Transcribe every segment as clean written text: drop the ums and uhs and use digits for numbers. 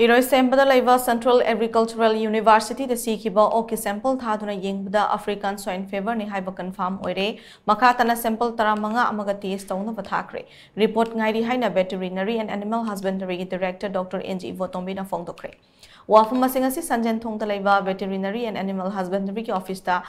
Iroi sembada laiva Central Agricultural University the sikiba oki sample thaduna yengbada African swine fever ni haiba confirm oire makatana sample taramanga amaga test tawna bathakre report ngairi haina veterinary and animal husbandry director Dr. Ibotombi na PHONGDOKHRE wafam masingasi sanjan thongda laiva veterinary and animal husbandry ki office ta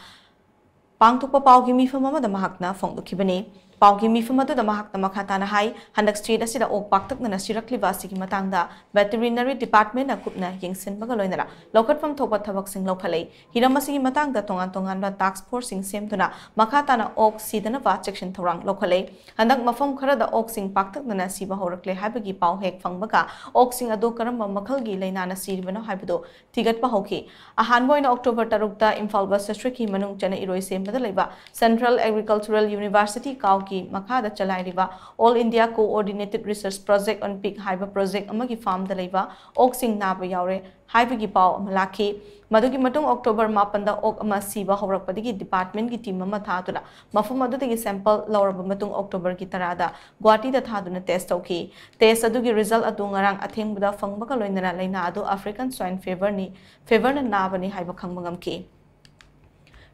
pangtukpa pawgi mifam amada mahakna PHONGDOKHIBani Paugi mifamadu da mahak na makhatana hai handak street asida ok paktak na nasirakli vasi ki matangda veterinary department na kupna yengsin bagaloinara lokat from thopa thabak sing lokhalei hiramasi ki matangda tongan ba task force sing semtuna makhatana ok sidana va section thorang lokhalei handak mafam khara da ok sing paktak na siba horakle haibagi pau hek phangbaga ok sing adu karamba makhalgi laina na siribana haibudo tigat pa hoki ahan boina October 3 da Imphal West District ki manung chana iroi sembada leiba Central Agricultural University kaw Makada Chalairiba All India Coordinated Research Project on Pig HAIBA Project Amagi Farm the Laiva Oak Sing Naba Yaure Haibagi Pau Malaki Madugi Matung October Mapanda Oak Amasiba Horakpadigi Department ki team Matatuna Mafumadu sample Laura Matung October Gitarada Guati the Thaduna test okay test adugi result adungarang athing buda fangbaka loinana laina adu African swine fever na nabani haiba khangmangam ki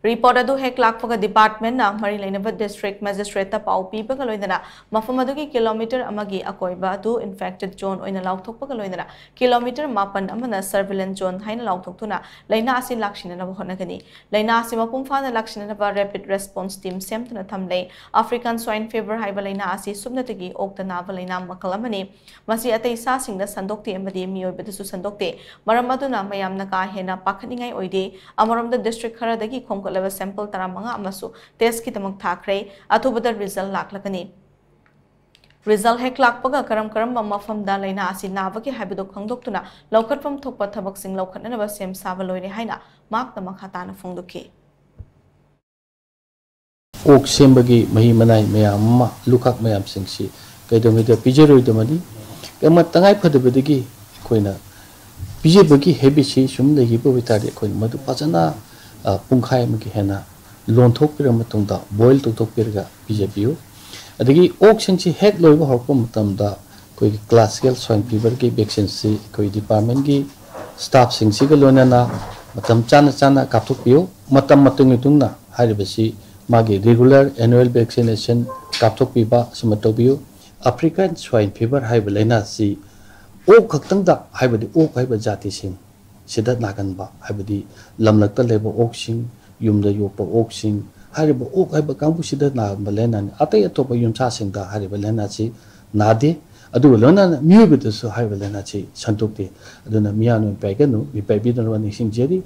Report adu hek lakpaga department na mari lainaba district magistrate ta pau pi paga loinana mafam adugi kilometer amagi akoiba adu infected zone oina lauthok paga loinana kilometer mapan amana surveillance zone haina lauthok laina asi lakshina na honagani laina asi mapum fana lakshina na rapid response team semtuna thamlei African swine fever haiba laina asi subnatagi okta naba laina makalamani masi atai sa singda sandokte amadi MEEOIBADA su sandokte maram aduna mayamna ka hena pakhaningai oide amaram da district kharadagi level sample taramanga amasu test ki tamak thakre athubada result laklakani result hek lakpaga karam mafam da laina asi nabaki haibudo khangdoktuna lokhat from thokpa thabak sing lokhatna ba sem saba loire haina mak tamak hatana phongdokhi ok sembagi mahi manai mayam lukak mayam singsi kaidomida pijeroi domani kama tangai phadabadagi koina pijebagi hebisi sum legi bo bitari koina madu pachana Pungkai magi hena loan thok pira matungda boil to thok pira PJPU adagi ok singsi hek loiba horko matamda koi classical swine fever ki vaccine si koi department ki staff singsi ga lonana matam chana kapthok piyo matam matungitungna haribasi magi regular annual vaccination kapthok piba simatobiyo African swine fever haiba laina si ok khaktangda haibadi ok haiba jati sing Sida naganba haibadi lamlakta leba oksing yumda yopa oksing hariba ok haiba kangbu sida naganba lenani atai atopa yumsa singda hariba lenasi nade adu lona MEEOIBADA su haiba lenasi santokte aduna miyanu paiganu mi paibidanu ni singjeri